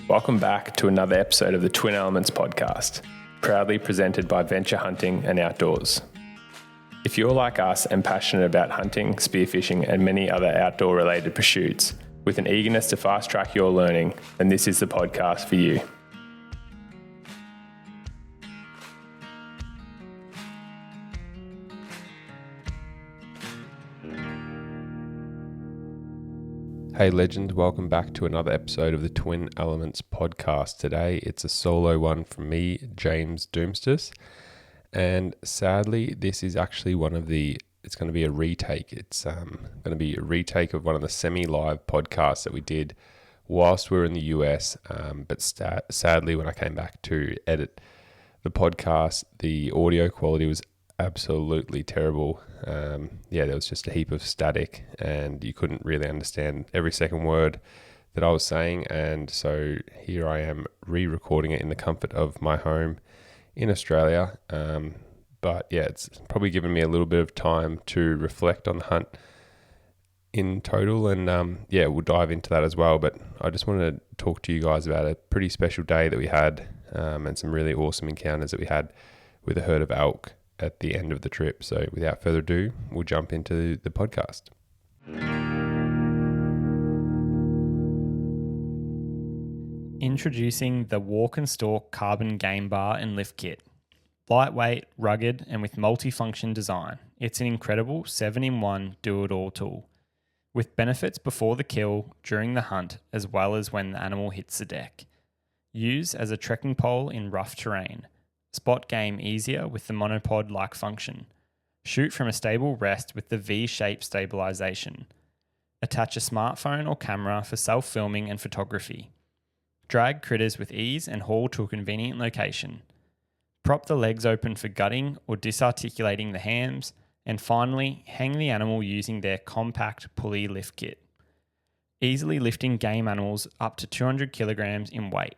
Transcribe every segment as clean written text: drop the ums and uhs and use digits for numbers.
Welcome back to another episode of the Twin Elements podcast, proudly presented by Venture Hunting and Outdoors. If you're like us and passionate about hunting, spearfishing, and many other outdoor-related pursuits, with an eagerness to fast-track your learning, then this is the podcast for you. Hey legends, welcome back to another episode of the Twin Elements podcast. Today it's a solo one from me, James Doumtsis, and sadly this is actually it's going to be a retake. It's going to be a retake of one of the semi-live podcasts that we did whilst we were in the US, but sadly when I came back to edit the podcast, the audio quality was absolutely terrible. There was just a heap of static and you couldn't really understand every second word that I was saying, and so here I am re-recording it in the comfort of my home in Australia. But yeah, it's probably given me a little bit of time to reflect on the hunt in total, and we'll dive into that as well. But I just wanted to talk to you guys about a pretty special day that we had, and some really awesome encounters that we had with a herd of elk at the end of the trip. So without further ado, we'll jump into the podcast. Introducing the Walk and Stalk Carbon Game Bar and Lift Kit. Lightweight, rugged, and with multi-function design, it's an incredible 7-in-1 do-it-all tool, with benefits before the kill, during the hunt, as well as when the animal hits the deck. Use as a trekking pole in rough terrain. Spot game easier with the monopod-like function. Shoot from a stable rest with the V-shape stabilization. Attach a smartphone or camera for self-filming and photography. Drag critters with ease and haul to a convenient location. Prop the legs open for gutting or disarticulating the hams. And finally, hang the animal using their compact pulley lift kit. Easily lifting game animals up to 200 kilograms in weight.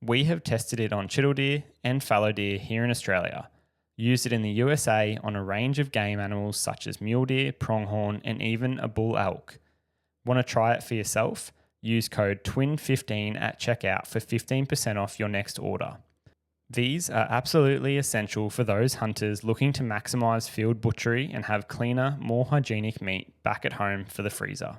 We have tested it on chital deer and fallow deer here in Australia, used it in the USA on a range of game animals such as mule deer, pronghorn, and even a bull elk. Want to try it for yourself? Use code TWIN15 at checkout for 15% off your next order. These are absolutely essential for those hunters looking to maximize field butchery and have cleaner, more hygienic meat back at home for the freezer.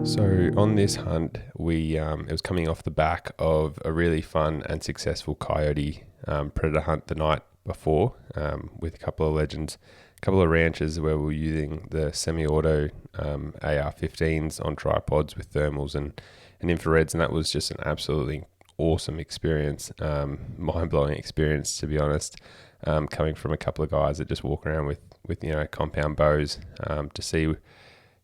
So on this hunt, it was coming off the back of a really fun and successful coyote predator hunt the night before, with a couple of legends, a couple of ranches where we were using the semi-auto AR-15s on tripods with thermals and infrareds, and that was just an absolutely awesome experience, mind-blowing experience to be honest, coming from a couple of guys that just walk around with compound bows, to see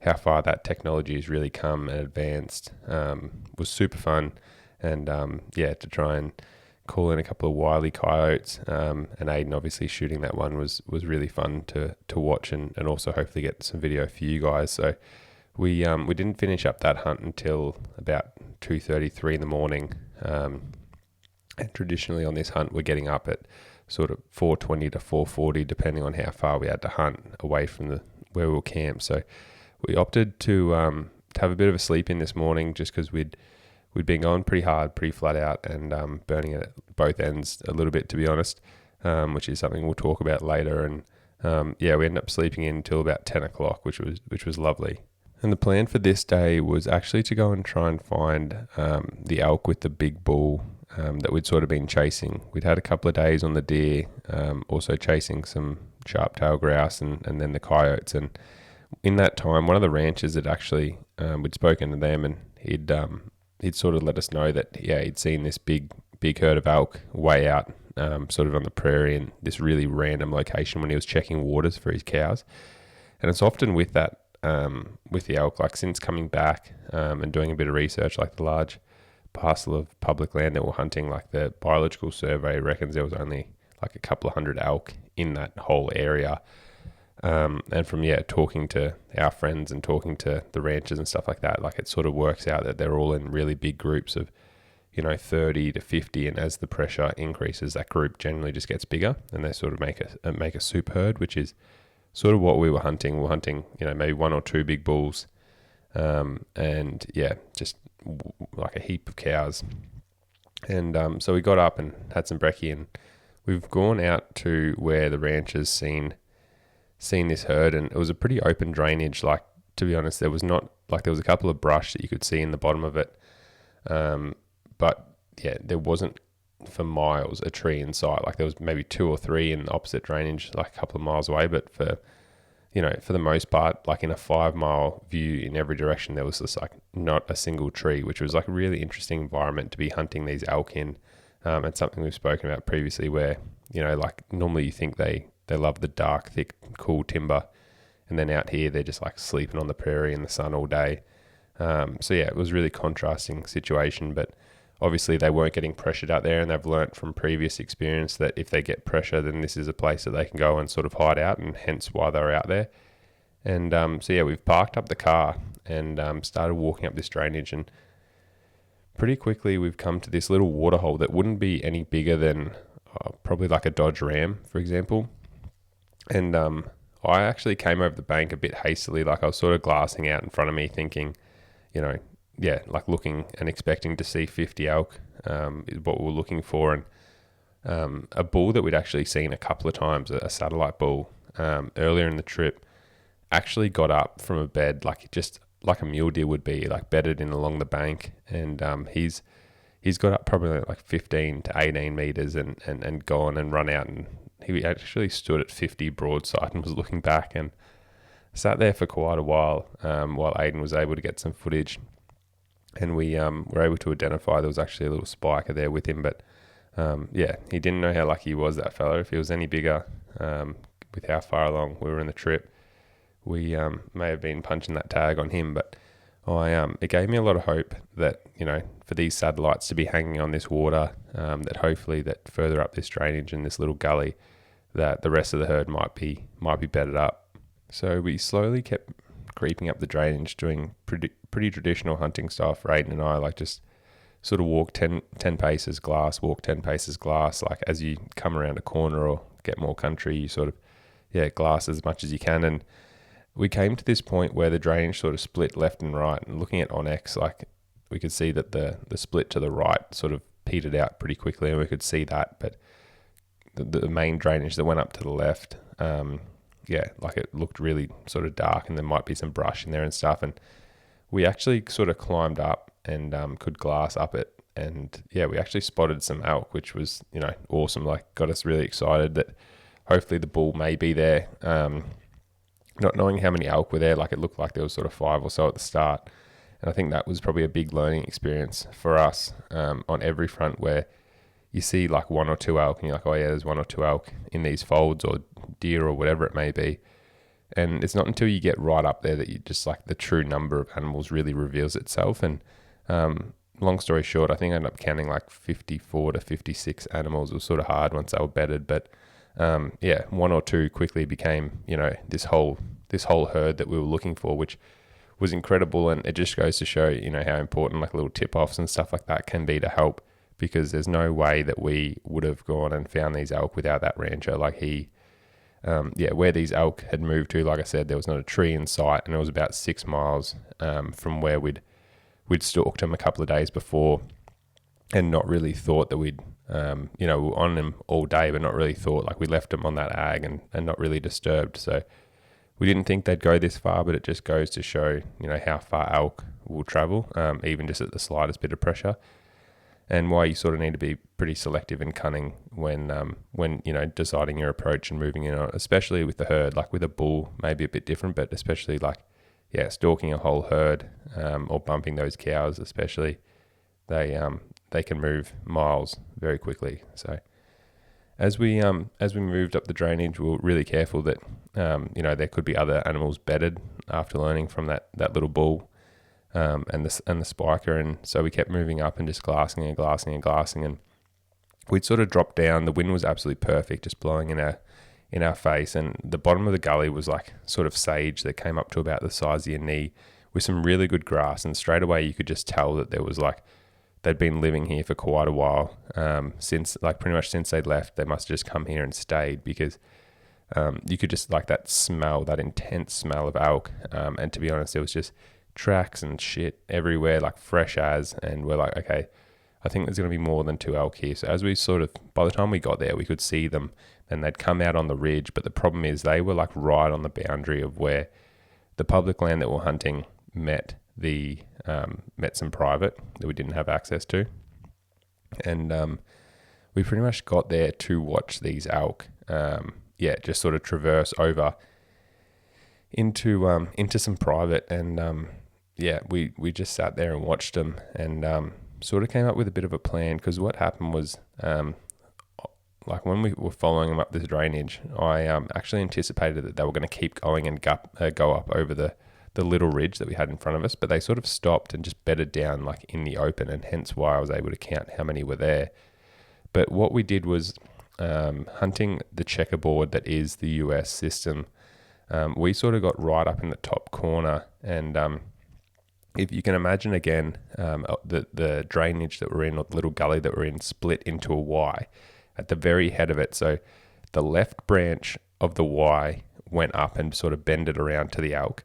how far that technology has really come and advanced was super fun. And to try and call in a couple of wily coyotes, and Ayden obviously shooting that one was really fun to watch and also hopefully get some video for you guys. So we didn't finish up that hunt until about 2:33 in the morning, and traditionally on this hunt we're getting up at sort of 4:20 to 4:40 depending on how far we had to hunt away from where we were camped. So we opted to have a bit of a sleep in this morning just because we'd been going pretty hard, pretty flat out, and burning it at both ends a little bit, to be honest, which is something we'll talk about later. And we ended up sleeping in until about 10 o'clock, which was lovely. And the plan for this day was actually to go and try and find the elk with the big bull that we'd sort of been chasing. We'd had a couple of days on the deer, also chasing some sharp-tailed grouse and then the coyotes. And in that time, one of the ranchers had actually, we'd spoken to them, and he'd sort of let us know that he'd seen this big herd of elk way out, sort of on the prairie in this really random location when he was checking waters for his cows. And it's often with that, with the elk, like since coming back and doing a bit of research, like the large parcel of public land that we're hunting, like the biological survey reckons there was only like a couple of hundred elk in that whole area. And from talking to our friends and talking to the ranchers and stuff like that, like it sort of works out that they're all in really big groups of 30 to 50, and as the pressure increases, that group generally just gets bigger, and they sort of make a super herd, which is sort of what we were hunting. We're hunting maybe one or two big bulls, and yeah, just like a heap of cows. And so we got up and had some brekkie, and we've gone out to where the ranchers seen this herd, and it was a pretty open drainage. Like, to be honest, there was a couple of brush that you could see in the bottom of it, but yeah, there wasn't for miles a tree in sight. Like, there was maybe 2 or 3 in the opposite drainage, like a couple of miles away, but for the most part, like in a 5-mile view in every direction, there was just like not a single tree, which was like a really interesting environment to be hunting these elk in. And something we've spoken about previously, where, like normally you think they love the dark, thick, cool timber, and then out here they're just like sleeping on the prairie in the sun all day. So yeah, it was a really contrasting situation, but obviously they weren't getting pressured out there, and they've learnt from previous experience that if they get pressure, then this is a place that they can go and sort of hide out, and hence why they're out there. And so yeah, we've parked up the car and started walking up this drainage, and pretty quickly we've come to this little waterhole that wouldn't be any bigger than probably like a Dodge Ram, for example. And I actually came over the bank a bit hastily, like I was sort of glassing out in front of me thinking, like looking and expecting to see 50 elk is what we were looking for. And a bull that we'd actually seen a couple of times, a satellite bull, earlier in the trip, actually got up from a bed just like a mule deer would be, like bedded in along the bank. And he's got up probably like 15 to 18 meters and gone and run out, and he actually stood at 50 broadside and was looking back and sat there for quite a while Ayden was able to get some footage. And we were able to identify there was actually a little spiker there with him. But yeah, he didn't know how lucky he was, that fella. If he was any bigger, with how far along we were in the trip, we may have been punching that tag on him. But it gave me a lot of hope that, for these satellites to be hanging on this water, that hopefully that further up this drainage in this little gully, that the rest of the herd might be bedded up. So we slowly kept creeping up the drainage, doing pretty traditional hunting style for Ayden and I, like just sort of walk 10 paces glass, walk 10 paces glass. Like as you come around a corner or get more country, you sort of, glass as much as you can. And we came to this point where the drainage sort of split left and right, and looking at OnX, like we could see that the split to the right sort of petered out pretty quickly, and we could see that. But the main drainage that went up to the left, like it looked really sort of dark, and there might be some brush in there and stuff. And we actually sort of climbed up and could glass up it. And yeah, we actually spotted some elk, which was, awesome. Like got us really excited that hopefully the bull may be there. Not knowing how many elk were there, like it looked like there was sort of 5 or so at the start. And I think that was probably a big learning experience for us on every front, where you see like 1 or 2 elk and you're like, oh yeah, there's 1 or 2 elk in these folds, or deer, or whatever it may be. And it's not until you get right up there that you just like the true number of animals really reveals itself. And long story short, I think I ended up counting like 54 to 56 animals. It was sort of hard once they were bedded, but 1 or 2 quickly became, this whole herd that we were looking for, which was incredible. And it just goes to show, how important like little tip-offs and stuff like that can be to help, because there's no way that we would have gone and found these elk without that rancher. Like where these elk had moved to, like I said, there was not a tree in sight, and it was about 6 miles from where we'd stalked them a couple of days before, and not really thought that we'd, we were on them all day, but not really thought, like we left them on that ag and not really disturbed. So we didn't think they'd go this far, but it just goes to show, how far elk will travel, even just at the slightest bit of pressure, and why you sort of need to be pretty selective and cunning when deciding your approach and moving in on it, especially with the herd. Like with a bull, maybe a bit different, but especially stalking a whole herd, or bumping those cows, especially, they can move miles very quickly. So as we moved up the drainage, we were really careful that there could be other animals bedded after learning from that little bull, and the spiker. And so we kept moving up and just glassing, and we'd sort of dropped down. The wind was absolutely perfect, just blowing in our face, and the bottom of the gully was like sort of sage that came up to about the size of your knee, with some really good grass. And straight away you could just tell that there was they'd been living here for quite a while, since pretty much since they'd left. They must have just come here and stayed, because you could just that smell, that intense smell of elk. And to be honest, it was just tracks and shit everywhere, like fresh as, and we're like, okay, I think there's going to be more than 2 elk here. So as we sort of, by the time we got there, we could see them, and they'd come out on the ridge. But the problem is they were like right on the boundary of where the public land that we're hunting met some private that we didn't have access to. And we pretty much got there to watch these elk, just sort of traverse over into some private, and we just sat there and watched them, and sort of came up with a bit of a plan, because what happened was, like when we were following them up this drainage, I actually anticipated that they were going to keep going and go up over the little ridge that we had in front of us, but they sort of stopped and just bedded down like in the open, and hence why I was able to count how many were there. But what we did was, hunting the checkerboard that is the US system, we sort of got right up in the top corner, and if you can imagine again, the drainage that we're in, or the little gully that we're in, split into a Y at the very head of it. So the left branch of the Y went up and sort of bended around to the elk,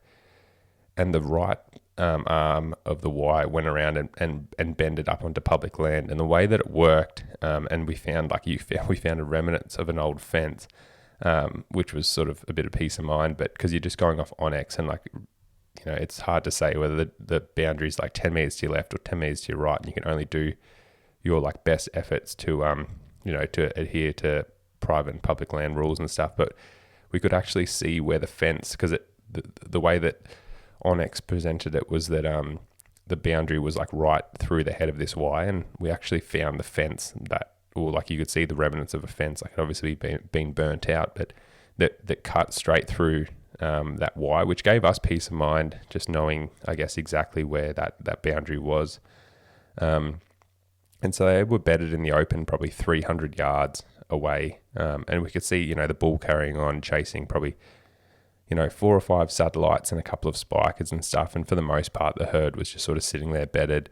and the right arm of the Y went around and bended up onto public land. And the way that it worked, and we found a remnants of an old fence, which was sort of a bit of peace of mind, but because you're just going off Onyx, and like, it's hard to say whether the boundary is like 10 meters to your left or 10 meters to your right, and you can only do your like best efforts to to adhere to private and public land rules and stuff. But we could actually see where the fence, because the way that Onyx presented it was that the boundary was like right through the head of this Y, and we actually found the fence or like you could see the remnants of a fence, like it obviously been burnt out, but that cut straight through that Y, which gave us peace of mind, just knowing, I guess, exactly where that boundary was. And so they were bedded in the open, probably 300 yards away, and we could see, the bull carrying on, chasing probably 4 or 5 satellites and a couple of spikers and stuff. And for the most part, the herd was just sort of sitting there bedded.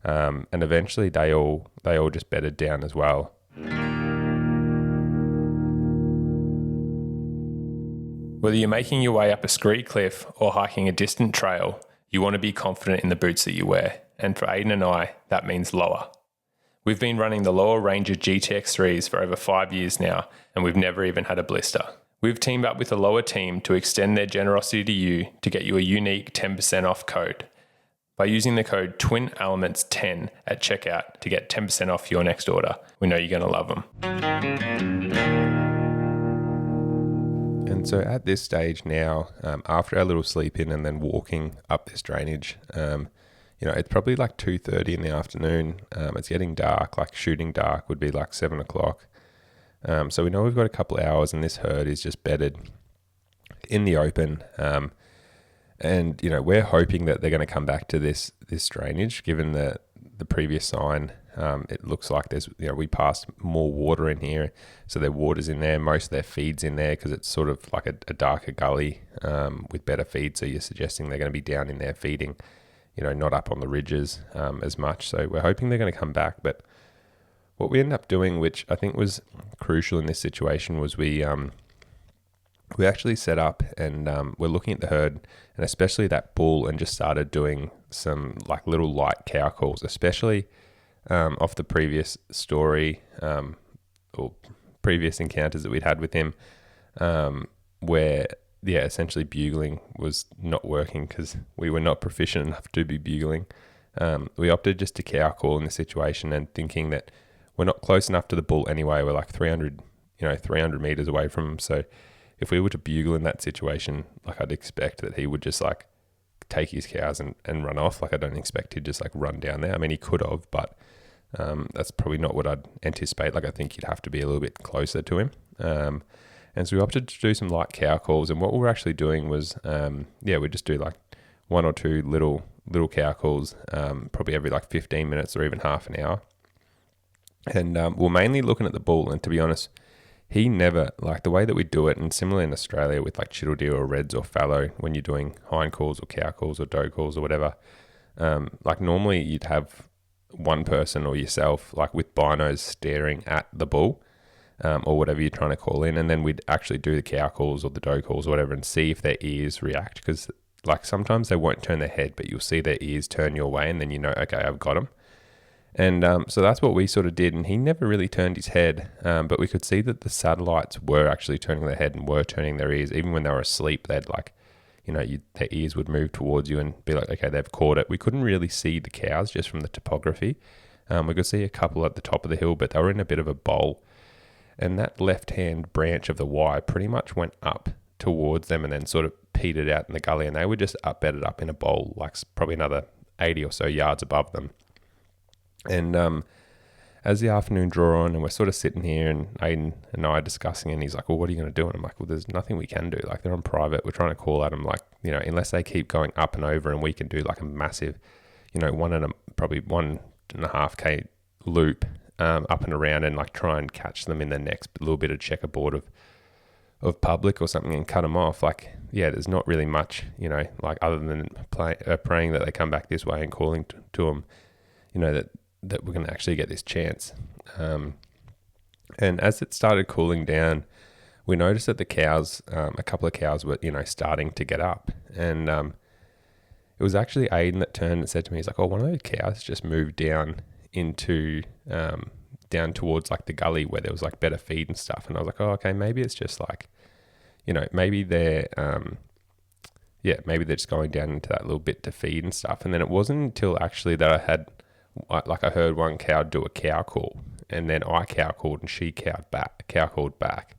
And eventually they all just bedded down as well. Whether you're making your way up a scree cliff or hiking a distant trail, you want to be confident in the boots that you wear. And for Ayden and I, that means lower. We've been running the Lower Ranger GTX3s for over 5 years now, and we've never even had a blister. We've teamed up with a Lower team to extend their generosity to you to get you a unique 10% off code by using the code TWINELEMENTS10 at checkout to get 10% off your next order. We know you're going to love them. And so at this stage now, after our little sleep in and then walking up this drainage, it's probably like 2:30 in the afternoon. It's getting dark, like shooting dark would be like 7 o'clock. So we know we've got a couple of hours, and this herd is just bedded in the open. And we're hoping that they're going to come back to this drainage, given the previous sign. It looks like there's, we passed more water in here, so their water's in there. Most of their feed's in there because it's sort of like a darker gully with better feed. So you're suggesting they're going to be down in there feeding, not up on the ridges as much. So we're hoping they're going to come back, but what we ended up doing, which I think was crucial in this situation, was we actually set up and we're looking at the herd, and especially that bull, and just started doing some like little light cow calls, especially off the previous story or previous encounters that we'd had with him, where essentially bugling was not working because we were not proficient enough to be bugling. We opted just to cow call in the situation, and thinking that we're not close enough to the bull anyway. We're like 300 meters away from him. So if we were to bugle in that situation, like I'd expect that he would just like take his cows and run off. Like I don't expect he'd just like run down there. I mean, he could have, but that's probably not what I'd anticipate. Like I think he'd have to be a little bit closer to him. And so we opted to do some light cow calls. And what we were actually doing was, we'd just do like 1 or 2 little cow calls, probably every like 15 minutes or even half an hour. And we're mainly looking at the bull, and to be honest, he never, like the way that we do it, and similar in Australia with like chittle deer or reds or fallow, when you're doing hind calls or cow calls or doe calls or whatever, like normally you'd have one person or yourself like with binos staring at the bull or whatever you're trying to call in, and then we'd actually do the cow calls or the doe calls or whatever and see if their ears react, because like sometimes they won't turn their head, but you'll see their ears turn your way, and then you know, okay, I've got them. And so that's what we sort of did. And he never really turned his head, but we could see that the satellites were actually turning their head and were turning their ears. Even when they were asleep, they'd like, you know, their ears would move towards you and be like, okay, they've caught it. We couldn't really see the cows just from the topography. We could see a couple at the top of the hill, but they were in a bit of a bowl. And that left-hand branch of the Y pretty much went up towards them and then sort of petered out in the gully. And they were just bedded up in a bowl, like probably another 80 or so yards above them. And as the afternoon drew on and we're sort of sitting here and Ayden and I are discussing, and he's like, well, what are you going to do? And I'm like, well, there's nothing we can do. Like, they're on private. We're trying to call at them, like, you know, unless they keep going up and over and we can do like a massive, you know, probably 1.5K loop up and around and like try and catch them in the next little bit of checkerboard of public or something and cut them off. Like, yeah, there's not really much, you know, like other than praying that they come back this way and calling to them, you know, that we're going to actually get this chance. And as it started cooling down, we noticed that the cows, a couple of cows were, you know, starting to get up. And it was actually Ayden that turned and said to me, he's like, oh, one of those cows just moved down into, down towards like the gully where there was like better feed and stuff. And I was like, oh, okay, maybe it's just like, you know, maybe they're just going down into that little bit to feed and stuff. And then it wasn't until actually that I heard one cow do a cow call, and then I cow called and she cow called back.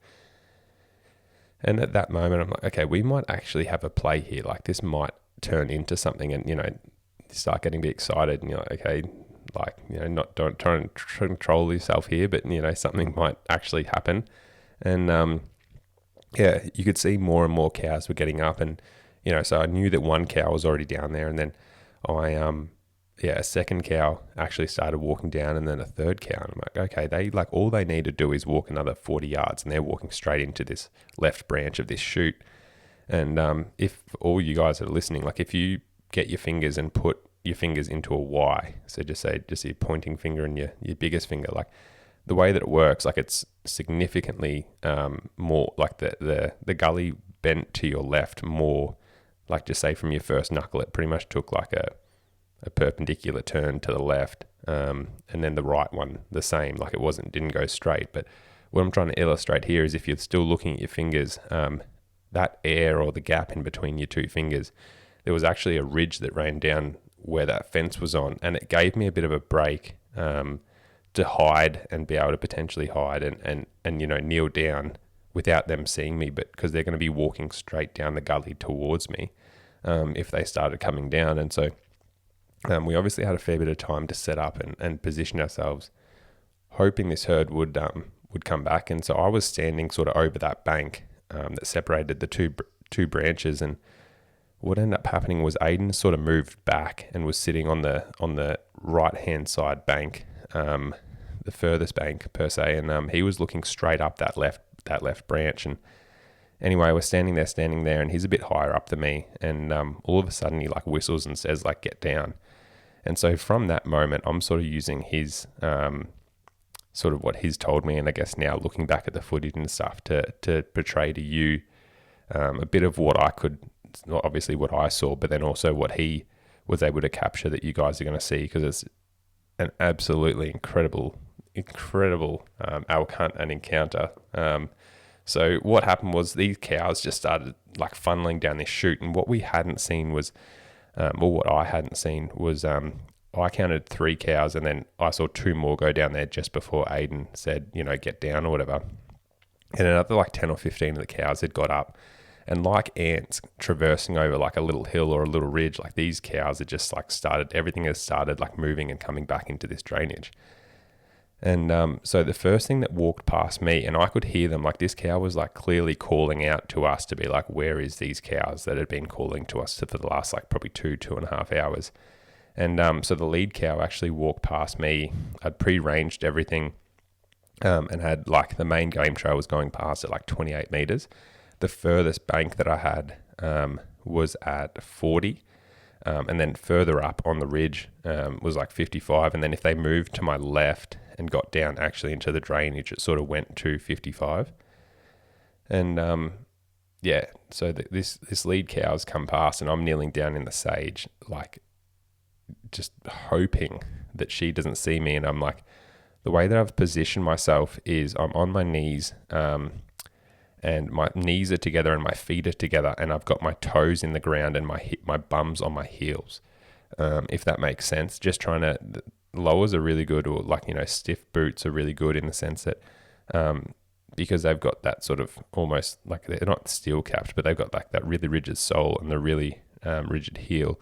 And at that moment, I'm like, okay, we might actually have a play here. Like, this might turn into something, and, you know, you start getting a bit excited and you're like, okay, like, you know, don't try and control yourself here, but, you know, something might actually happen. And, yeah, you could see more and more cows were getting up, and, you know, so I knew that one cow was already down there, and then a second cow actually started walking down, and then a third cow. And I'm like, okay, all they need to do is walk another 40 yards, and they're walking straight into this left branch of this chute. And if all you guys are listening, like, if you get your fingers and put your fingers into a Y, so just your pointing finger and your biggest finger, like, the way that it works, like, it's significantly more like the gully bent to your left more, like, just say from your first knuckle, it pretty much took like a perpendicular turn to the left, and then the right one the same. Like, it didn't go straight. But what I'm trying to illustrate here is if you're still looking at your fingers, that air or the gap in between your two fingers, there was actually a ridge that ran down where that fence was on, and it gave me a bit of a break to hide and be able to potentially hide and you know, kneel down without them seeing me, but because they're going to be walking straight down the gully towards me if they started coming down. And so we obviously had a fair bit of time to set up and position ourselves, hoping this herd would come back. And so I was standing sort of over that bank that separated the two branches, and what ended up happening was Ayden sort of moved back and was sitting on the right hand side bank, the furthest bank per se, and he was looking straight up that left branch. And anyway, we're standing there, and he's a bit higher up than me, and all of a sudden he like whistles and says like, get down. And so from that moment, I'm sort of using his sort of what he's told me, and I guess now looking back at the footage and stuff to portray to you a bit of what I could, not obviously what I saw, but then also what he was able to capture that you guys are going to see, because it's an absolutely incredible elk hunt and encounter. So what happened was these cows just started like funneling down this chute, and what we hadn't seen was, or what I hadn't seen was, I counted 3 cows, and then I saw 2 more go down there just before Ayden said, you know, get down or whatever. And another like 10 or 15 of the cows had got up, and like ants traversing over like a little hill or a little ridge, like these cows had just like everything has started like moving and coming back into this drainage. And so the first thing that walked past me, and I could hear them, like this cow was like clearly calling out to us to be like, where is these cows that had been calling to us for the last like probably 2.5 hours. And so the lead cow actually walked past me. I'd pre-ranged everything and had like the main game trail was going past at like 28 meters. The furthest bank that I had was at 40. And then further up on the ridge was like 55. And then if they moved to my left and got down actually into the drainage, it sort of went to 55. And yeah, so this lead cow's come past, and I'm kneeling down in the sage, like just hoping that she doesn't see me. And I'm like, the way that I've positioned myself is I'm on my knees, and my knees are together and my feet are together, and I've got my toes in the ground and my bum's on my heels. If that makes sense, just trying to, lowers are really good, or like, stiff boots are really good in the sense that, because they've got that sort of almost like, they're not steel capped, but they've got like that really rigid sole and the really rigid heel.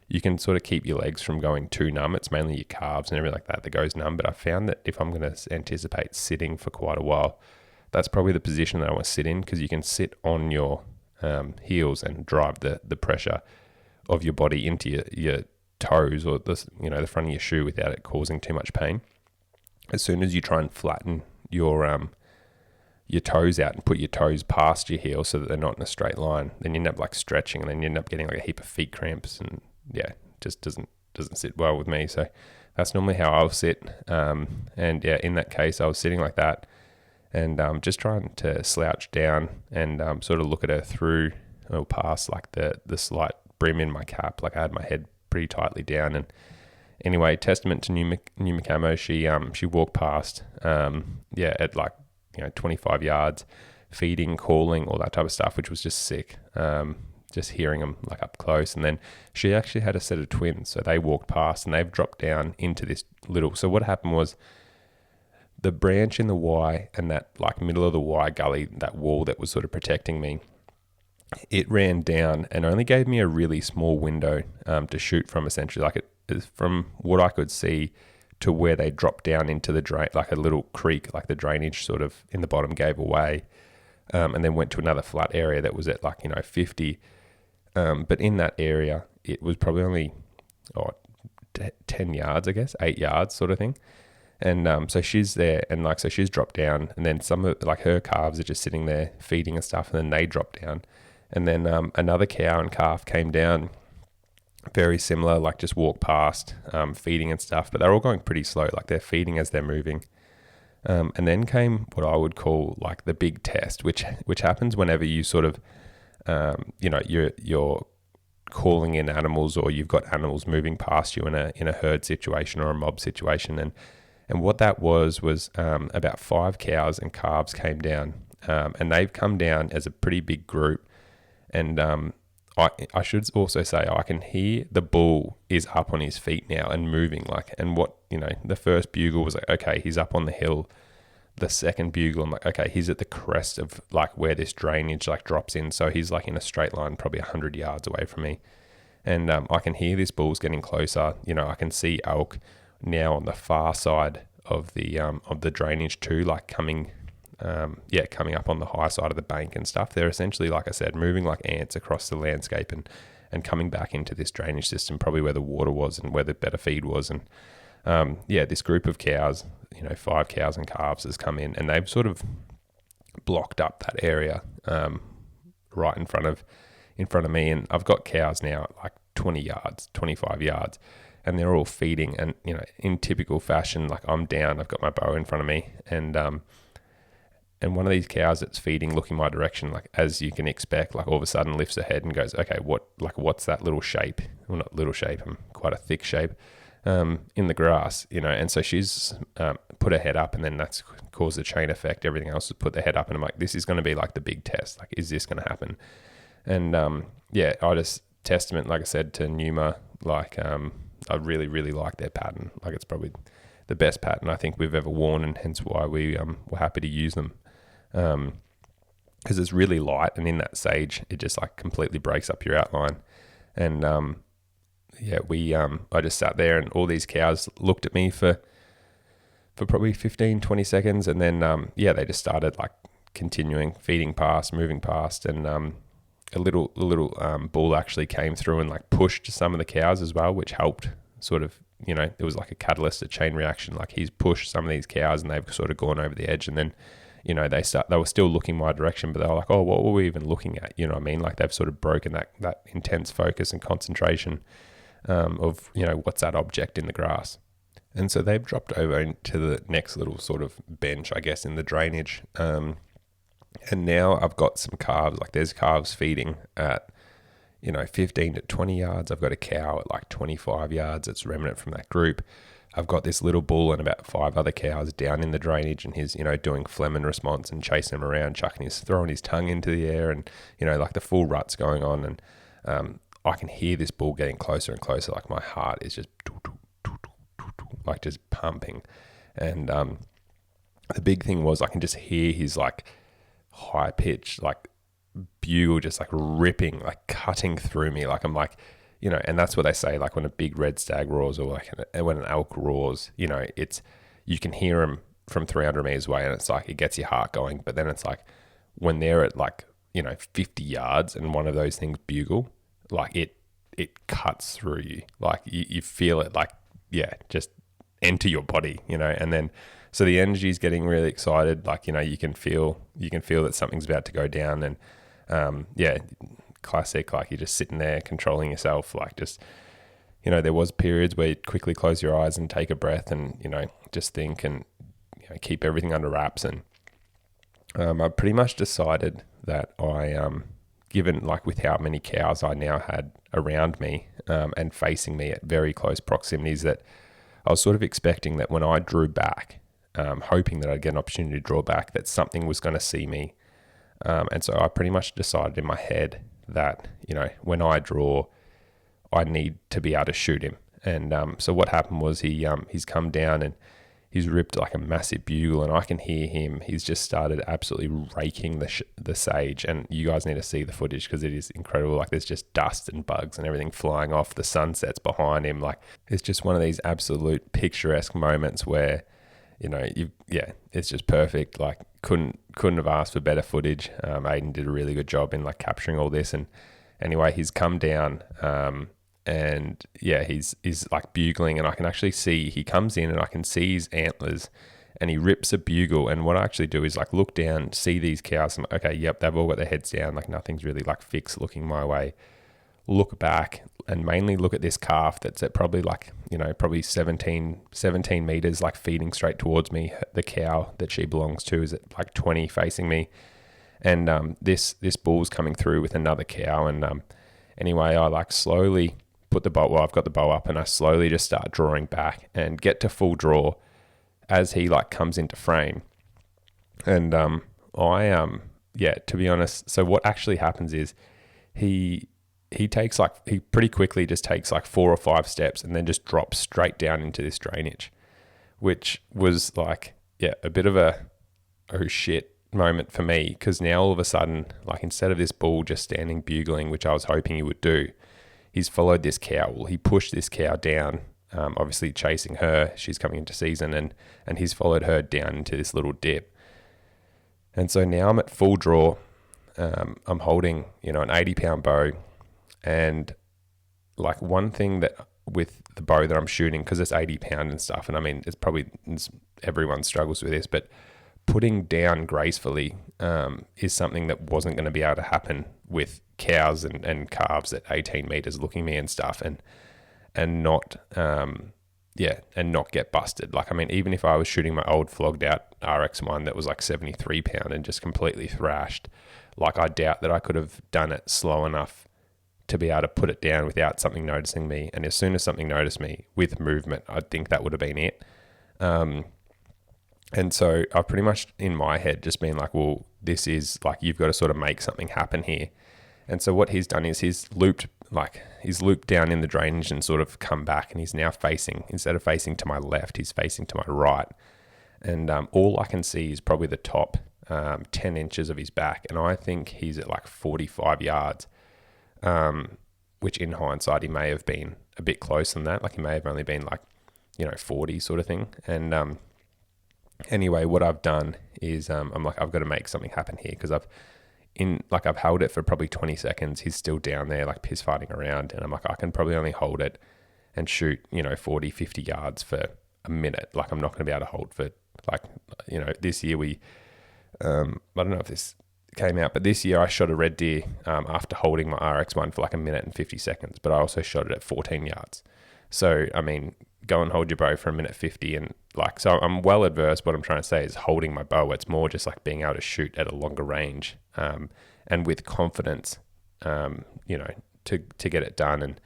You can sort of keep your legs from going too numb. It's mainly your calves and everything like that goes numb. But I found that if I'm going to anticipate sitting for quite a while, that's probably the position that I want to sit in, because you can sit on your heels and drive the pressure of your body into your toes, or the front of your shoe, without it causing too much pain. As soon as you try and flatten your toes out and put your toes past your heels so that they're not in a straight line, then you end up like stretching, and then you end up getting like a heap of feet cramps, and just doesn't sit well with me. So that's normally how I'll sit. And yeah, in that case, I was sitting like that, and just trying to slouch down and sort of look at her through or past like the slight brim in my cap. Like I had my head pretty tightly down. And anyway, testament to New Macamo, she walked past, at like 25 yards, feeding, calling, all that type of stuff, which was just sick. Just hearing them like up close. And then she actually had a set of twins, so they walked past and they've dropped down into this little. So what happened was, the branch in the Y and that like middle of the Y gully, that wall that was sort of protecting me, it ran down and only gave me a really small window to shoot from, essentially. Like it, from what I could see to where they dropped down into the drain, like a little creek, like the drainage sort of in the bottom gave away, and then went to another flat area that was at like 50. But in that area, it was probably only 10 yards, I guess, 8 yards sort of thing. And so she's there, and like, so she's dropped down, and then some of like her calves are just sitting there feeding and stuff, and then they drop down. And then another cow and calf came down, very similar, like just walked past, feeding and stuff, but they're all going pretty slow, like they're feeding as they're moving. And then came what I would call like the big test, which happens whenever you sort of, you're calling in animals, or you've got animals moving past you in a herd situation or a mob situation. And what that was about 5 cows and calves came down, and they've come down as a pretty big group. And I should also say, I can hear the bull is up on his feet now and moving, like, and what, the first bugle was like, okay, he's up on the hill. The second bugle, I'm like, okay, he's at the crest of like where this drainage like drops in. So he's like in a straight line, probably 100 yards away from me. And I can hear this bull's getting closer. I can see elk now on the far side of the drainage too, like coming up on the high side of the bank and stuff. They're essentially, like I said, moving like ants across the landscape and coming back into this drainage system, probably where the water was and where the better feed was. And this group of cows, 5 cows and calves has come in, and they've sort of blocked up that area right in front of me. And I've got cows now at like 20 yards, 25 yards, and they're all feeding. And, in typical fashion, like I'm down, I've got my bow in front of me, and one of these cows that's feeding, looking my direction, like as you can expect, like all of a sudden lifts her head and goes, okay, what's that little shape? Well, not little shape, I'm quite a thick shape in the grass, and so she's put her head up, and then that's caused the chain effect. Everything else has put their head up, and I'm like, this is going to be like the big test. Like, is this going to happen? And I just testament, like I said, to Numa, like I really, really like their pattern. Like it's probably the best pattern I think we've ever worn, and hence why we were happy to use them. Because it's really light, and in that sage, it just like completely breaks up your outline. And I just sat there, and all these cows looked at me for probably 15, 20 seconds, and then they just started like continuing feeding past, moving past, and a little bull actually came through and like pushed some of the cows as well, which helped sort of, it was like a catalyst, a chain reaction. Like he's pushed some of these cows, and they've sort of gone over the edge, and then they were still looking my direction, but they were like, oh, what were we even looking at? You know what I mean? Like they've sort of broken that intense focus and concentration of, what's that object in the grass. And so they've dropped over into the next little sort of bench, I guess, in the drainage. And And now I've got some calves, like there's calves feeding at, 15 to 20 yards. I've got a cow at like 25 yards. It's remnant from that group. I've got this little bull and about 5 other cows down in the drainage, and he's, doing phlegm response and chasing him around, throwing his tongue into the air, and, like the full rut's going on. And I can hear this bull getting closer and closer. Like my heart is just like just pumping. And the big thing was I can just hear his like high pitched like bugle just like ripping, like cutting through me. Like I'm like, and that's what they say, like when a big red stag roars or like when an elk roars, it's, you can hear him from 300 meters away, and it's like, it gets your heart going. But then it's like when they're at like, 50 yards and one of those things bugle, like it cuts through you. Like you feel it, like, just enter your body, and then, so the energy is getting really excited. Like, you can feel that something's about to go down. And, classic, like you're just sitting there controlling yourself. Like just, there was periods where you'd quickly close your eyes and take a breath and, just think and, keep everything under wraps. And, I pretty much decided that given like with how many cows I now had around me, and facing me at very close proximities, that I was sort of expecting that when I drew back, hoping that I'd get an opportunity to draw back, that something was going to see me. And so I pretty much decided in my head that, when I draw, I need to be able to shoot him. And so what happened was he's come down and he's ripped like a massive bugle, and I can hear him. He's just started absolutely raking the sage. And you guys need to see the footage because it is incredible. Like there's just dust and bugs and everything flying off. The sunset's behind him. Like it's just one of these absolute picturesque moments where, it's just perfect. Like couldn't have asked for better footage. Ayden did a really good job in like capturing all this. And anyway, he's come down, and he's like bugling, and I can actually see, he comes in and I can see his antlers, and he rips a bugle. And what I actually do is like look down, see these cows, and okay, yep, they've all got their heads down, like nothing's really like fixed looking my way. Look back and mainly look at this calf that's at probably like, probably 17 meters, like feeding straight towards me. The cow that she belongs to is at like 20 facing me. And this bull's coming through with another cow. And anyway, I like slowly put the bow, I've got the bow up, and I slowly just start drawing back and get to full draw as he like comes into frame. And to be honest, so what actually happens is he pretty quickly just takes like 4 or 5 steps and then just drops straight down into this drainage, which was like, a bit of a oh shit moment for me. Because now all of a sudden, like instead of this bull just standing bugling, which I was hoping he would do, he's followed this cow. Well, he pushed this cow down, obviously chasing her. She's coming into season, and he's followed her down into this little dip. And so now I'm at full draw. I'm holding, an 80-pound bow. And like one thing that with the bow that I'm shooting, because it's 80 pound and stuff, and I mean, everyone struggles with this, but putting down gracefully is something that wasn't going to be able to happen with cows and calves at 18 meters looking at me and stuff, and not get busted. Like, I mean, even if I was shooting my old flogged out RX1 that was like 73 pound and just completely thrashed, like I doubt that I could have done it slow enough to be able to put it down without something noticing me. And as soon as something noticed me with movement, I think that would have been it. And so I've pretty much in my head just been like, well, this is like, you've got to sort of make something happen here. And so what he's done is he's looped down in the drainage and sort of come back, and he's now facing, instead of facing to my left, he's facing to my right. And all I can see is probably the top 10 inches of his back. And I think he's at like 45 yards. Which in hindsight, he may have been a bit closer than that. Like he may have only been like, 40 sort of thing. And anyway, what I've done is I'm like, I've got to make something happen here, because I've held it for probably 20 seconds. He's still down there, like piss fighting around. And I'm like, I can probably only hold it and shoot, 40, 50 yards for a minute. Like I'm not going to be able to hold for like, this year I don't know if this came out, but this year I shot a red deer after holding my RX1 for like a minute and 50 seconds, but I also shot it at 14 yards. So, I mean, go and hold your bow for a minute 50. And like, so I'm well adverse. What I'm trying to say is holding my bow. It's more just like being able to shoot at a longer range, and with confidence, to get it done. And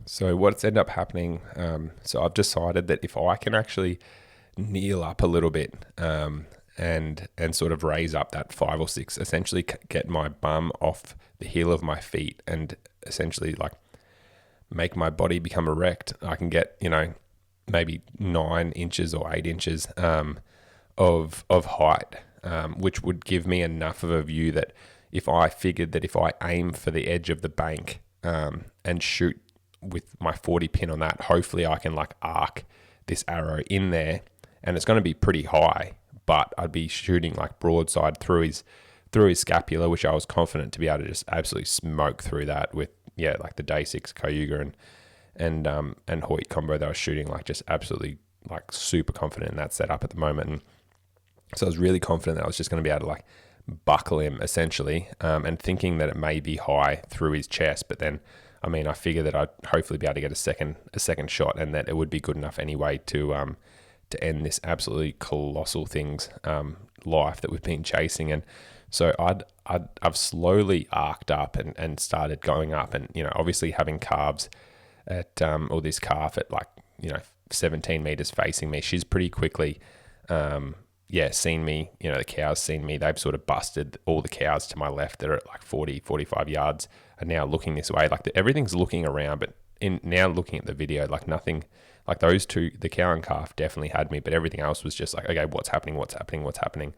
so what's ended up happening, so I've decided that if I can actually kneel up a little bit, and sort of raise up that 5 or 6, essentially get my bum off the heel of my feet and essentially like make my body become erect, I can get, maybe 9 inches or 8 inches of height, which would give me enough of a view that if I aim for the edge of the bank and shoot with my 40 pin on that, hopefully I can like arc this arrow in there, and it's going to be pretty high, but I'd be shooting like broadside through his scapula, which I was confident to be able to just absolutely smoke through that with like the Day 6 Cayuga and Hoyt combo that I was shooting, like just absolutely like super confident in that setup at the moment. And so I was really confident that I was just going to be able to like buckle him essentially, and thinking that it may be high through his chest, but then I figure that I'd hopefully be able to get a second shot, and that it would be good enough anyway to end this absolutely colossal thing's life that we've been chasing. And so I've slowly arced up and started going up, and obviously having calves at or this calf at like 17 meters facing me, she's pretty quickly seen me. The cows seen me. They've sort of busted. All the cows to my left that are at like 40-45 yards are now looking this way. Like everything's looking around, but in now looking at the video, like nothing, like those two, the cow and calf definitely had me, but everything else was just like, okay, what's happening?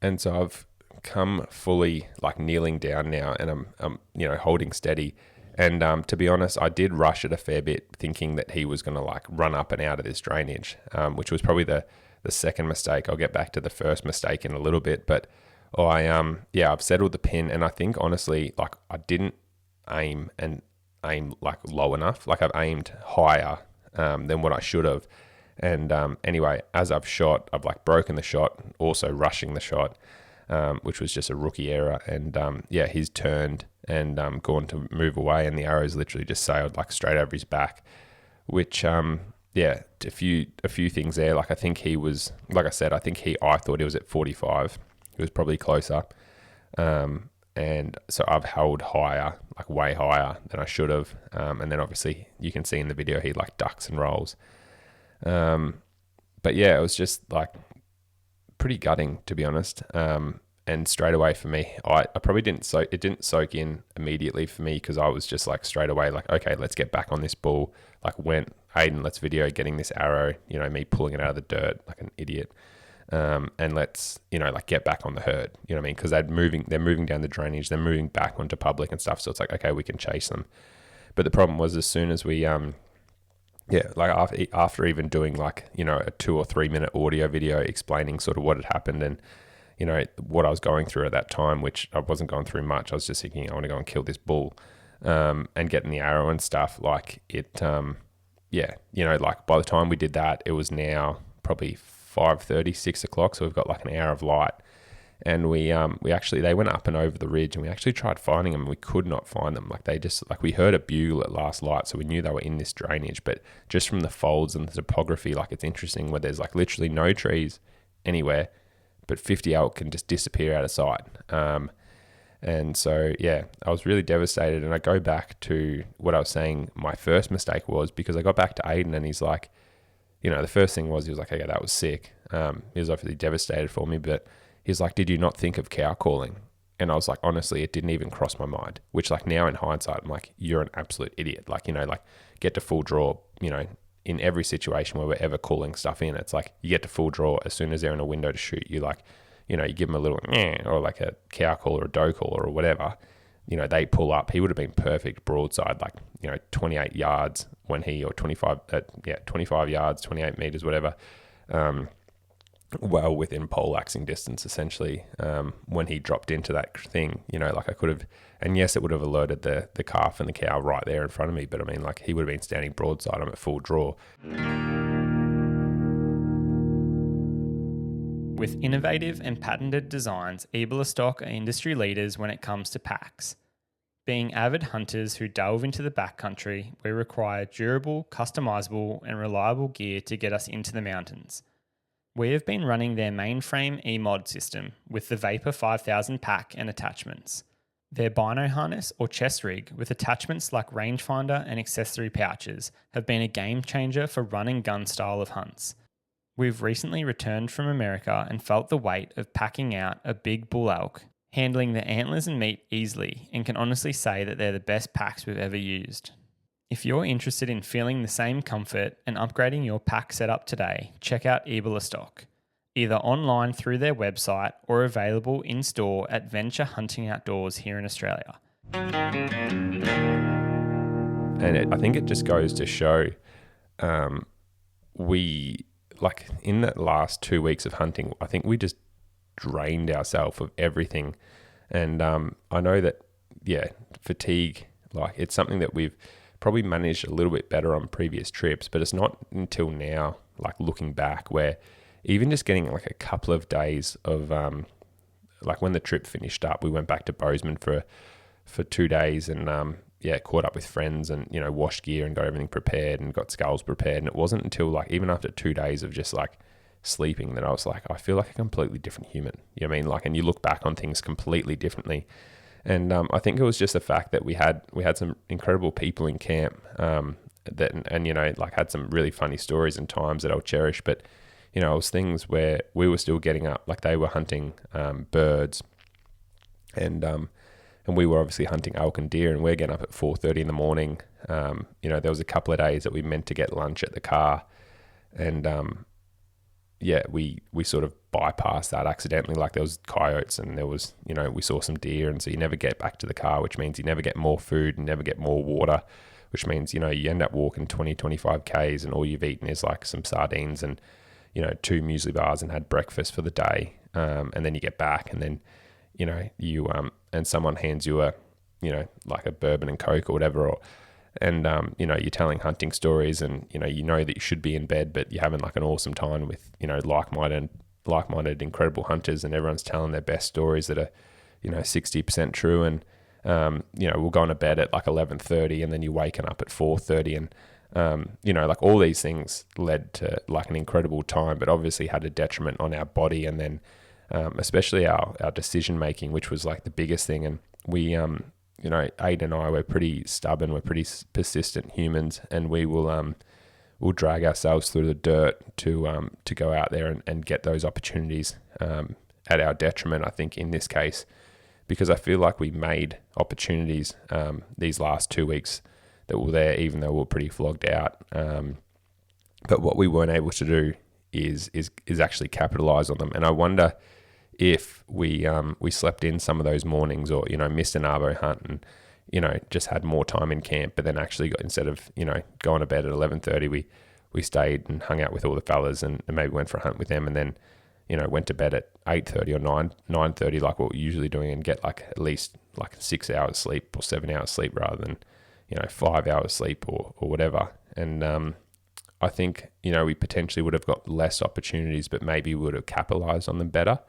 And so I've come fully like kneeling down now, and I'm holding steady. And to be honest, I did rush it a fair bit, thinking that he was going to like run up and out of this drainage, which was probably the second mistake. I'll get back to the first mistake in a little bit, but I've settled the pin, and I think honestly, like I didn't aim like low enough. Like I've aimed higher than what I should have. And anyway, as I've shot, I've like broken the shot, also rushing the shot, which was just a rookie error. And he's turned and gone to move away, and the arrow's literally just sailed like straight over his back, which a few things there. Like I think he was, like I said, I thought he was at 45. He was probably closer. And so I've held higher, like way higher than I should have. And then obviously you can see in the video, he like ducks and rolls. But yeah, it was just like pretty gutting, to be honest. And straight away for me, I probably didn't soak in immediately for me, because I was just like straight away like, okay, let's get back on this bull. Like Ayden, let's video getting this arrow, me pulling it out of the dirt like an idiot. And let's, like get back on the herd, you know what I mean? Because they're moving down the drainage, they're moving back onto public and stuff. So it's like, okay, we can chase them. But the problem was, as soon as we, like after even doing like, a 2 or 3 minute audio video explaining sort of what had happened and, what I was going through at that time, which I wasn't going through much. I was just thinking, I want to go and kill this bull, and getting the arrow and stuff. Like it, like by the time we did that, it was now probably 5:30, 6 o'clock. So we've got like an hour of light, and they went up and over the ridge, and we actually tried finding them, and we could not find them. Like they just, like we heard a bugle at last light, so we knew they were in this drainage, but just from the folds and the topography, like it's interesting where there's like literally no trees anywhere, but 50 elk can just disappear out of sight. And so, I was really devastated. And I go back to what I was saying my first mistake was, because I got back to Ayden, and he's like, the first thing was, he was like, okay, that was sick. He was obviously devastated for me, but he's like, did you not think of cow calling? And I was like, honestly, it didn't even cross my mind, which like now in hindsight, I'm like, you're an absolute idiot. Like, like get to full draw, in every situation where we're ever calling stuff in, it's like you get to full draw as soon as they're in a window to shoot. You like, you give them a little or like a cow call or a doe call or whatever. They pull up. He would have been perfect broadside, like 28 yards when he, or 25 yards, 28 meters, whatever. Well within poleaxing distance, essentially, when he dropped into that thing, like I could have, and yes, it would have alerted the calf and the cow right there in front of me, but I mean, like he would have been standing broadside on at full draw. With innovative and patented designs, Stalk are industry leaders when it comes to packs. Being avid hunters who delve into the backcountry, we require durable, customizable, and reliable gear to get us into the mountains. We have been running their mainframe E-mod system with the Vapor 5000 pack and attachments. Their bino harness or chest rig with attachments like rangefinder and accessory pouches have been a game changer for run and gun style of hunts. We've recently returned from America and felt the weight of packing out a big bull elk, handling the antlers and meat easily, and can honestly say that they're the best packs we've ever used. If you're interested in feeling the same comfort and upgrading your pack setup today, check out Stalk, either online through their website or available in store at Venture Hunting Outdoors here in Australia. And I think it just goes to show we, like in the last 2 weeks of hunting, I think we just drained ourselves of everything. And I know that, fatigue, like it's something that we've probably managed a little bit better on previous trips, but it's not until now, like looking back, where even just getting like a couple of days of, like when the trip finished up, we went back to Bozeman for 2 days and, caught up with friends and, washed gear and got everything prepared and got skulls prepared. And it wasn't until like, even after 2 days of just like sleeping that I was like, I feel like a completely different human. You know what I mean? Like, and you look back on things completely differently. And I think it was just the fact that we had some incredible people in camp that had some really funny stories and times that I'll cherish. But, it was things where we were still getting up, like they were hunting birds and we were obviously hunting elk and deer, and we're getting up at 4:30 in the morning. There was a couple of days that we meant to get lunch at the car, and we sort of bypassed that accidentally. Like there was coyotes and there was, we saw some deer, and so you never get back to the car, which means you never get more food and never get more water, which means, you end up walking 25 Ks and all you've eaten is like some sardines and, 2 muesli bars and had breakfast for the day. And then you get back and then, you and someone hands you a, like a bourbon and Coke or whatever, and you're telling hunting stories and, that you should be in bed, but you're having like an awesome time with, like-minded, incredible hunters, and everyone's telling their best stories that are, 60% true. And, we'll go to bed at like 11:30 and then you're waking up at 4:30 and, like all these things led to like an incredible time, but obviously had a detriment on our body. And then, especially our decision making, which was like the biggest thing. And we, Ayden and I, we're pretty stubborn, we're pretty persistent humans, and we will, we'll drag ourselves through the dirt to go out there and get those opportunities, at our detriment, I think, in this case, because I feel like we made opportunities, these last 2 weeks that were there, even though we were pretty flogged out. But what we weren't able to do is actually capitalize on them. And I wonder if we slept in some of those mornings, or, missed an arbo hunt and, just had more time in camp, but then actually got, instead of, going to bed at 11:30, we stayed and hung out with all the fellas and maybe went for a hunt with them, and then, went to bed at 8:30 or 9:30, like what we're usually doing, and get like at least like 6 hours sleep or 7 hours sleep rather than, 5 hours sleep or whatever. And, I think, we potentially would have got less opportunities, but maybe would have capitalized on them better.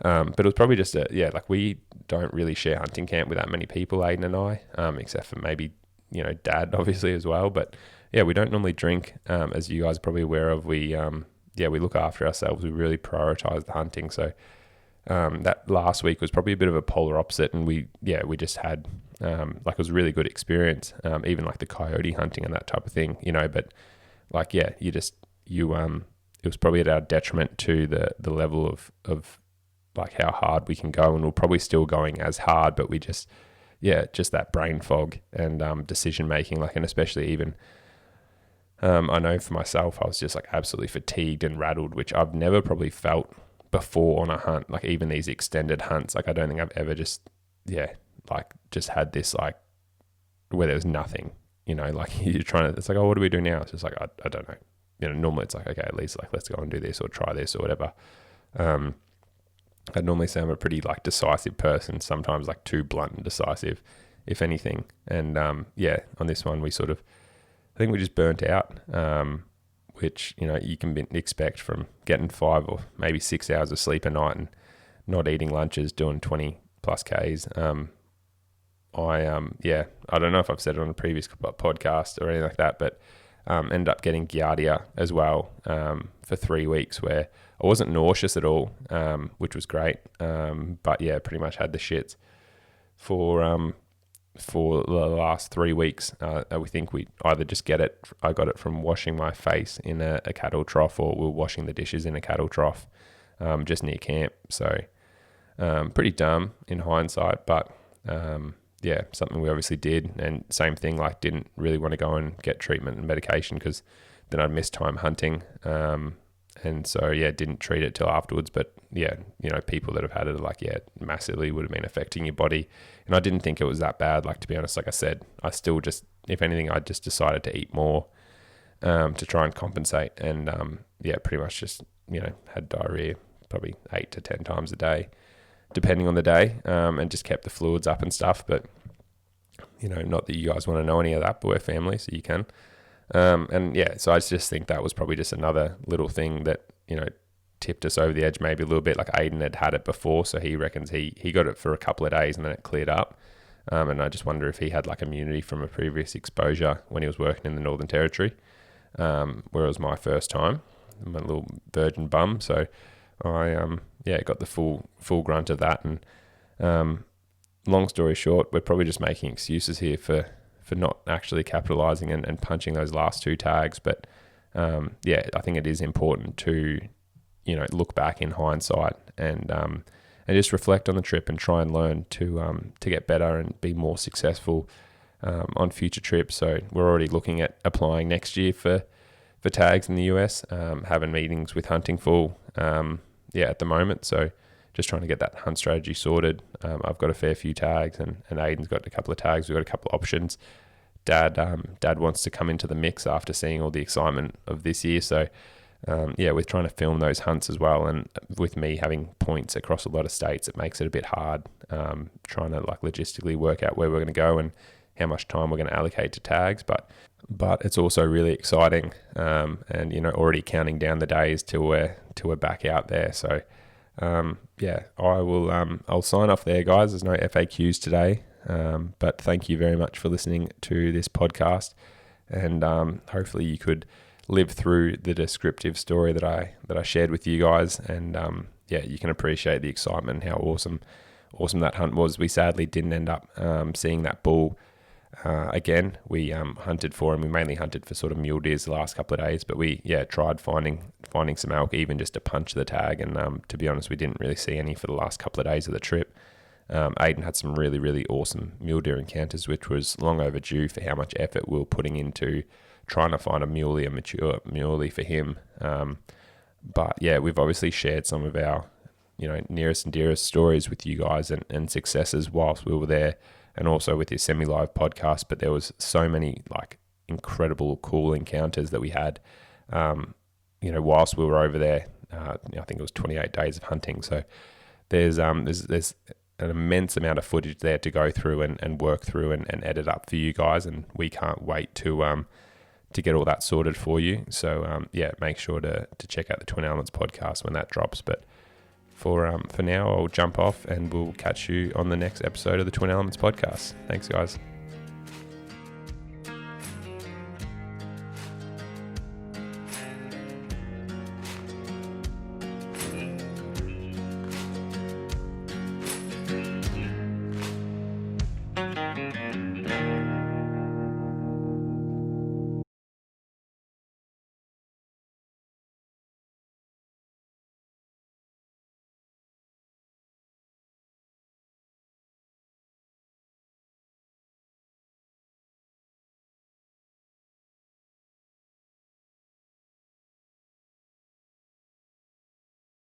But it was probably just like we don't really share hunting camp with that many people, Ayden and I, except for maybe, Dad obviously as well. But yeah, we don't normally drink, as you guys are probably aware of. We look after ourselves. We really prioritize the hunting. So, that last week was probably a bit of a polar opposite, and we just had, like it was a really good experience, even like the coyote hunting and that type of thing, but like, it was probably at our detriment to the level of like how hard we can go, and we're probably still going as hard, but we just that brain fog and decision making, like, and especially even I know for myself, I was just like absolutely fatigued and rattled, which I've never probably felt before on a hunt, like even these extended hunts. Like I don't think I've ever just had this like where there was nothing, like you're trying to, it's like, oh, what do we do now? It's just like, I don't know, normally it's like, okay, at least like, let's go and do this or try this or whatever. I'd normally say I'm a pretty like decisive person, sometimes like too blunt and decisive, if anything. And on this one, I think we just burnt out, which, you can expect from getting 5 or maybe 6 hours of sleep a night and not eating lunches, doing 20 plus Ks on I don't know if I've said it on a previous podcast or anything like that, but ended up getting Giardia as well for 3 weeks, where I wasn't nauseous at all, which was great. But yeah, pretty much had the shits for the last 3 weeks. We think we either just I got it from washing my face in a cattle trough, or we were washing the dishes in a cattle trough just near camp. So pretty dumb in hindsight, but yeah, something we obviously did. And same thing, like didn't really want to go and get treatment and medication because then I'd miss time hunting. And so, yeah, didn't treat it till afterwards. But yeah, people that have had it are like, yeah, massively would have been affecting your body. And I didn't think it was that bad. Like, to be honest, like I said, I still just, if anything, I just decided to eat more to try and compensate. And yeah, pretty much just, had diarrhea probably 8 to 10 times a day, depending on the day, and just kept the fluids up and stuff. But, not that you guys want to know any of that, but we're family, so you can. And yeah, so I just think that was probably just another little thing that, tipped us over the edge maybe a little bit. Like Ayden had it before, so he reckons he got it for a couple of days and then it cleared up. And I just wonder if he had like immunity from a previous exposure when he was working in the Northern Territory, where it was my first time, my little virgin bum. So I got the full grunt of that. And long story short, we're probably just making excuses here for not actually capitalizing and punching those last 2 tags. But I think it is important to, look back in hindsight and just reflect on the trip and try and learn to get better and be more successful on future trips. So we're already looking at applying next year for tags in the US, having meetings with Hunting Full at the moment. So just trying to get that hunt strategy sorted. I've got a fair few tags and Ayden's got a couple of tags. We've got a couple of options. Dad wants to come into the mix after seeing all the excitement of this year. So we're trying to film those hunts as well. And with me having points across a lot of states, it makes it a bit hard trying to like logistically work out where we're going to go and how much time we're going to allocate to tags. But it's also really exciting, and already counting down the days till we're back out there. So I'll sign off there, guys. There's no FAQs today, but thank you very much for listening to this podcast, and hopefully you could live through the descriptive story that I shared with you guys, and you can appreciate the excitement and how awesome that hunt was. We sadly didn't end up seeing that bull again. We hunted for him. We mainly hunted for sort of mule deers the last couple of days, but we tried finding some elk even just to punch the tag, and to be honest, we didn't really see any for the last couple of days of the trip. Ayden had some really, really awesome mule deer encounters, which was long overdue for how much effort we were putting into trying to find a mature muley for him. But yeah, we've obviously shared some of our nearest and dearest stories with you guys and successes whilst we were there, and also with this semi-live podcast. But there was so many like incredible, cool encounters that we had, whilst we were over there. I think it was 28 days of hunting. So there's an immense amount of footage there to go through and work through and edit up for you guys. And we can't wait to get all that sorted for you. So make sure to check out the Twin Elements podcast when that drops. But for now, I'll jump off and we'll catch you on the next episode of the Twin Elements podcast. Thanks, guys.